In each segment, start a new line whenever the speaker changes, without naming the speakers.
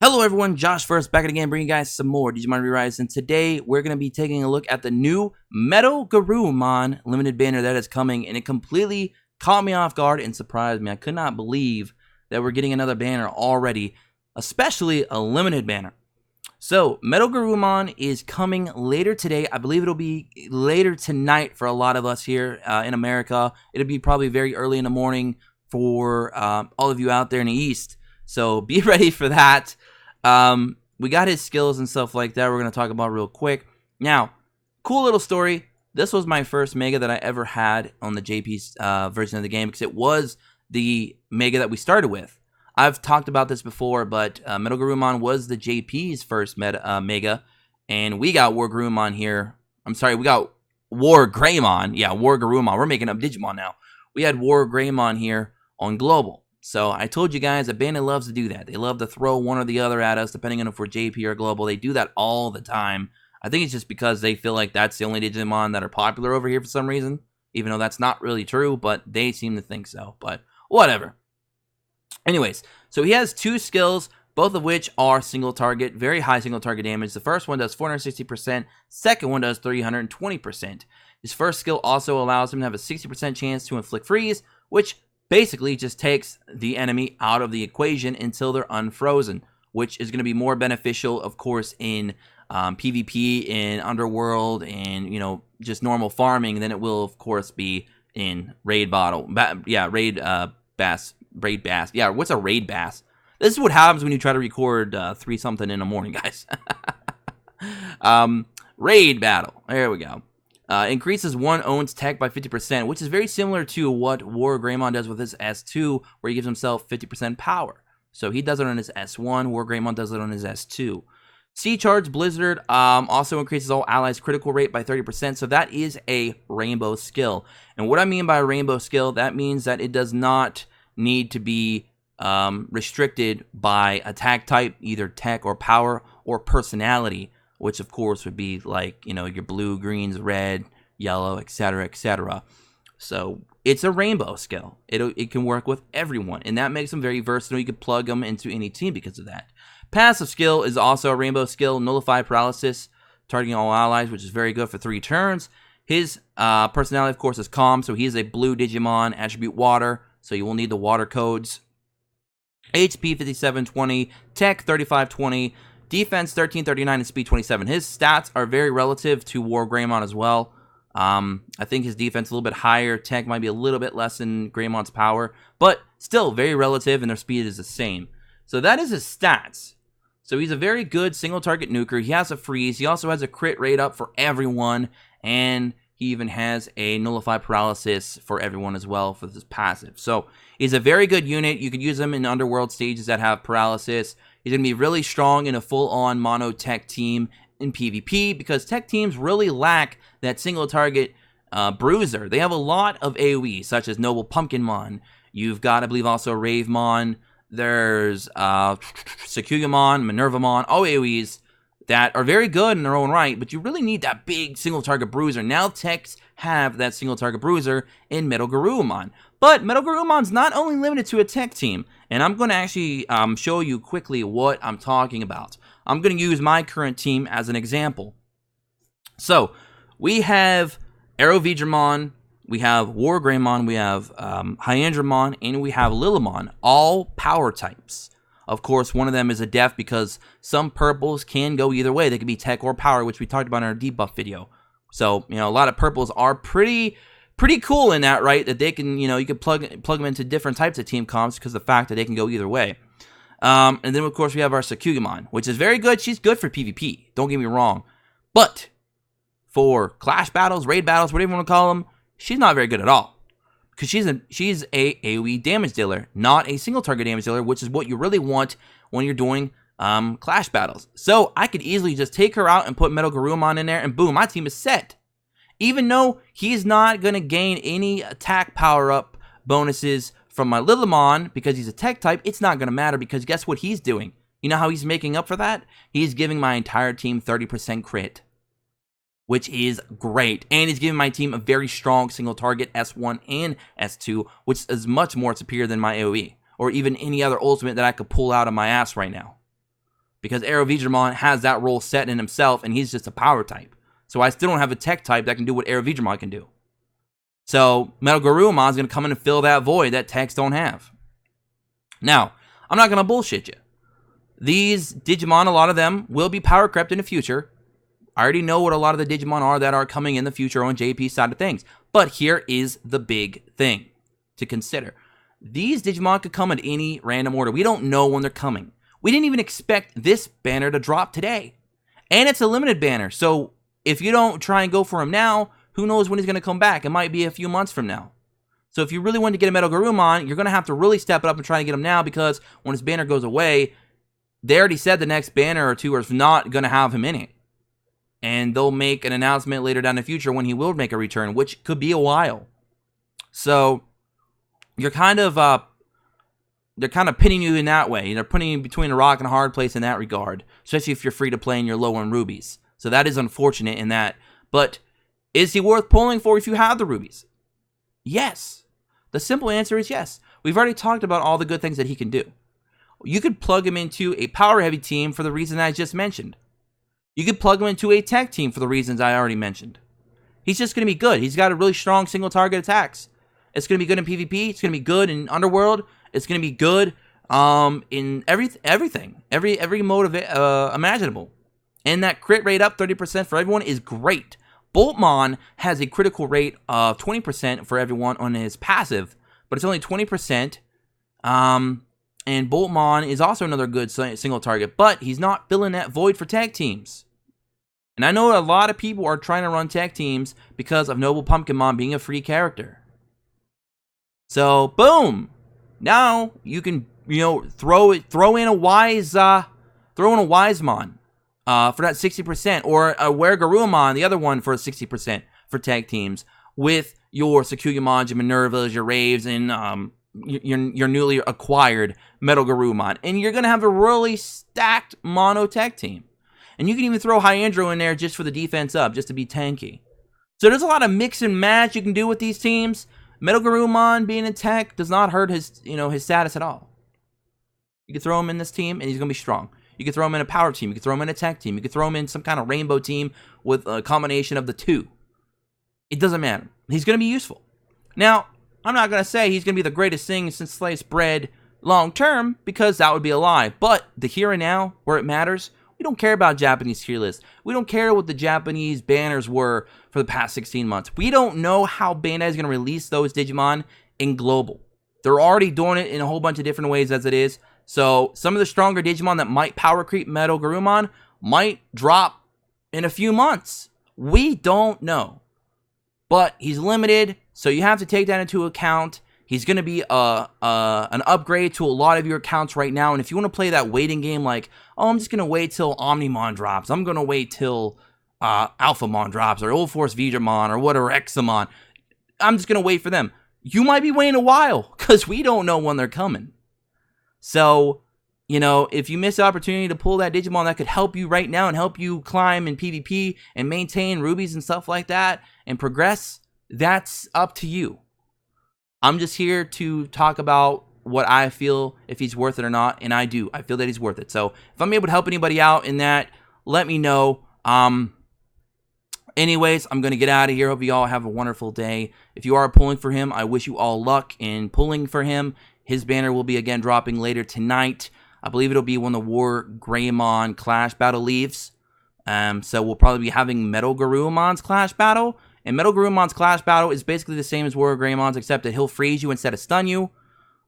Hello everyone, Josh first back again, bringing you guys some more Digimon ReArise, and today we're going to be taking a look at the new Metalgarurumon limited banner that is coming, and it completely caught me off guard and surprised me. I could not believe that we're getting another banner already, especially a limited banner. So, Metalgarurumon is coming later today. I believe it'll be later tonight for a lot of us here in America. It'll be probably very early in the morning for all of you out there in the East. So, be ready for that. We got his skills and stuff like that we're going to talk about real quick. Now, cool little story. This was my first Mega that I ever had on the JP's version of the game because it was the Mega that we started with. I've talked about this before, but Metalgarurumon was the JP's first Mega, and we got Wargarurumon here. I'm sorry, we got Wargreymon. Yeah, Wargarurumon. We're making up Digimon now. We had Wargreymon here on Global. So I told you guys that Bandit loves to do that. They love to throw one or the other at us, depending on if we're JP or Global. They do that all the time. I think it's just because they feel like that's the only Digimon that are popular over here for some reason, even though that's not really true, but they seem to think so. But whatever. Anyways, so he has two skills, both of which are single target, very high single target damage. The first one does 460%, second one does 320%. His first skill also allows him to have a 60% chance to inflict freeze, which basically just takes the enemy out of the equation until they're unfrozen, which is going to be more beneficial, of course, in PvP, in Underworld, and, you know, just normal farming than it will, of course, be in Raid Battle. Raid Bass. Yeah, what's a Raid Bass? This is what happens when you try to record 3 something in the morning, guys. Raid Battle. There we go. Increases one own's tech by 50%, which is very similar to what Wargreymon does with his S2, where he gives himself 50% power. So he does it on his S1, Wargreymon does it on his S2. Sea Charge Blizzard also increases all allies' critical rate by 30%, so that is a rainbow skill. And what I mean by rainbow skill, that means that it does not need to be restricted by attack type, either tech or power or personality, which of course would be like, you know, your blue, greens, red, yellow, etc., etc. So it's a rainbow skill. It can work with everyone, and that makes them very versatile. You can plug them into any team because of that. Passive skill is also a rainbow skill, Nullify Paralysis, targeting all allies, which is very good for 3 turns. His personality, of course, is Calm, so he is a blue Digimon, attribute Water, so you will need the water codes. HP 5720, Tech 3520, Defense 1339, and Speed 27. His stats are very relative to Wargreymon as well. I think his defense is a little bit higher. Tech might be a little bit less than Greymon's power, but still very relative, and their speed is the same. So that is his stats. So he's a very good single target nuker. He has a freeze. He also has a crit rate up for everyone, and he even has a Nullify Paralysis for everyone as well for this passive. So he's a very good unit. You could use him in Underworld stages that have paralysis. He's going to be really strong in a full-on mono tech team in PvP because tech teams really lack that single target bruiser. They have a lot of AoE, such as Noble Pumpkinmon. You've got, I believe, also Ravemon. There's Sakugimon, Minervamon, all AoEs that are very good in their own right, but you really need that big single target bruiser. Now techs have that single target bruiser in Metalgarurumon. But Metalgarurumon's not only limited to a tech team, and I'm going to actually show you quickly what I'm talking about. I'm going to use my current team as an example. So, we have Aerovedramon, we have Wargreymon, we have Hyandramon, and we have Lilimon, all power types. Of course, one of them is a def because some purples can go either way. They can be tech or power, which we talked about in our debuff video. So, you know, a lot of purples are pretty cool in that, right? That they can, you know, you can plug them into different types of team comps because of the fact that they can go either way. And then, of course, we have our Sakugimon, which is very good. She's good for PvP. Don't get me wrong. But for clash battles, raid battles, whatever you want to call them, she's not very good at all. Because she's a AoE damage dealer, not a single target damage dealer, which is what you really want when you're doing clash battles. So I could easily just take her out and put Metalgarurumon in there, and boom, my team is set. Even though he's not going to gain any attack power-up bonuses from my Lilimon because he's a tech type, it's not going to matter because guess what he's doing? You know how he's making up for that? He's giving my entire team 30% crit, which is great. And he's giving my team a very strong single target S1 and S2, which is much more superior than my AoE, or even any other ultimate that I could pull out of my ass right now. because ReArise has that role set in himself, and he's just a power type. So I still don't have a tech type that can do what ReArise can do. So Metalgarurumon is going to come in and fill that void that techs don't have. Now, I'm not going to bullshit you. These Digimon, a lot of them, will be power crept in the future. I already know what a lot of the Digimon are that are coming in the future on JP's side of things. But here is the big thing to consider. These Digimon could come in any random order. We don't know when they're coming. We didn't even expect this banner to drop today. And it's a limited banner, so if you don't try and go for him now, who knows when he's going to come back? It might be a few months from now. So if you really want to get a Metalgarurumon, you're going to have to really step it up and try to get him now, because when his banner goes away, they already said the next banner or two is not going to have him in it. And they'll make an announcement later down in the future when he will make a return, which could be a while. So you're kind of they're kind of pinning you in that way. They're putting you between a rock and a hard place in that regard, especially if you're free to play and you're low on rubies. So that is unfortunate in that. But is he worth pulling for if you have the rubies? Yes. The simple answer is yes. We've already talked about all the good things that he can do. You could plug him into a power-heavy team for the reason I just mentioned. You could plug him into a tech team for the reasons I already mentioned. He's just going to be good. He's got a really strong single-target attacks. It's going to be good in PvP. It's going to be good in Underworld. It's going to be good in everything. Every mode of it, imaginable. And that crit rate up 30% for everyone is great. Boltmon has a critical rate of 20% for everyone on his passive, but it's only 20%. And Boltmon is also another good single target, but he's not filling that void for tag teams. And I know a lot of people are trying to run tag teams because of Noble Pumpkinmon being a free character. So, boom! Now you can, throw in a Wisemon for that 60%, or a ReArise, the other one, for 60% for tag teams, with your Sakuyamon, your Minervas, your Raves, and your newly acquired Metalgarurumon. And you're going to have a really stacked mono tech team. And you can even throw Hyandro in there just for the defense up, just to be tanky. So there's a lot of mix and match you can do with these teams. Metalgarurumon being in tech does not hurt his status at all. You can throw him in this team, and he's going to be strong. You can throw him in a power team. You can throw him in a tech team. You can throw him in some kind of rainbow team with a combination of the two. It doesn't matter. He's going to be useful. Now, I'm not going to say he's going to be the greatest thing since sliced bread long term, because that would be a lie. But the here and now, where it matters, we don't care about Japanese tier lists. We don't care what the Japanese banners were for the past 16 months. We don't know how Bandai is going to release those Digimon in global. They're already doing it in a whole bunch of different ways as it is. So some of the stronger Digimon that might power creep Metalgarurumon might drop in a few months. We don't know. But he's limited, so you have to take that into account. He's going to be an upgrade to a lot of your accounts right now. And if you want to play that waiting game like, oh, I'm just going to wait till Omnimon drops. I'm going to wait till Alphamon drops, or Old Force Veedramon, or whatever, Examon. I'm just going to wait for them. You might be waiting a while, because we don't know when they're coming. So, if you miss the opportunity to pull that Digimon that could help you right now and help you climb in PvP and maintain rubies and stuff like that and progress, that's up to you. I'm just here to talk about what I feel, if he's worth it or not, and I do. I feel that he's worth it. So if I'm able to help anybody out in that, let me know. Anyways, I'm going to get out of here. Hope you all have a wonderful day. If you are pulling for him, I wish you all luck in pulling for him. His banner will be again dropping later tonight. I believe it'll be when the WarGreymon Clash Battle leaves. So we'll probably be having Metalgarurumon's Clash Battle. And Metalgarurumon's Clash Battle is basically the same as WarGreymon's, except that he'll freeze you instead of stun you.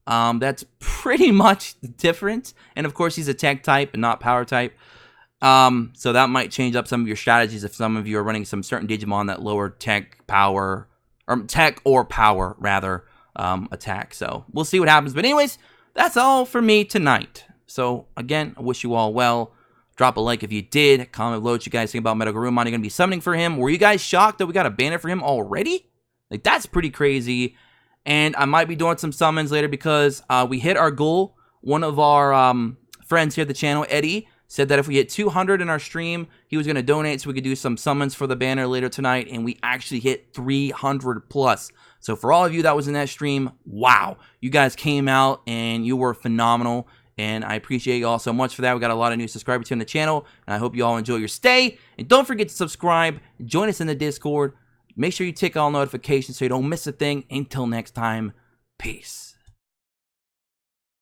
That's pretty much the difference. And of course, he's a tech type and not power type. So that might change up some of your strategies if some of you are running some certain Digimon that lower tech power, or tech or power rather, attack. So we'll see what happens. But anyways, that's all for me tonight. So again, I wish you all well. Drop a like if you did. Comment below what you guys think about Metalgarurumon. Are you going to be summoning for him? Were you guys shocked that we got a banner for him already? Like, that's pretty crazy. And I might be doing some summons later because we hit our goal. One of our friends here at the channel, Eddie, said that if we hit 200 in our stream, he was going to donate so we could do some summons for the banner later tonight. And we actually hit 300 plus. So for all of you that was in that stream, wow. You guys came out and you were phenomenal. And I appreciate you all so much for that. We got a lot of new subscribers here on the channel, and I hope you all enjoy your stay. And don't forget to subscribe, join us in the Discord. Make sure you tick all notifications so you don't miss a thing. Until next time, peace.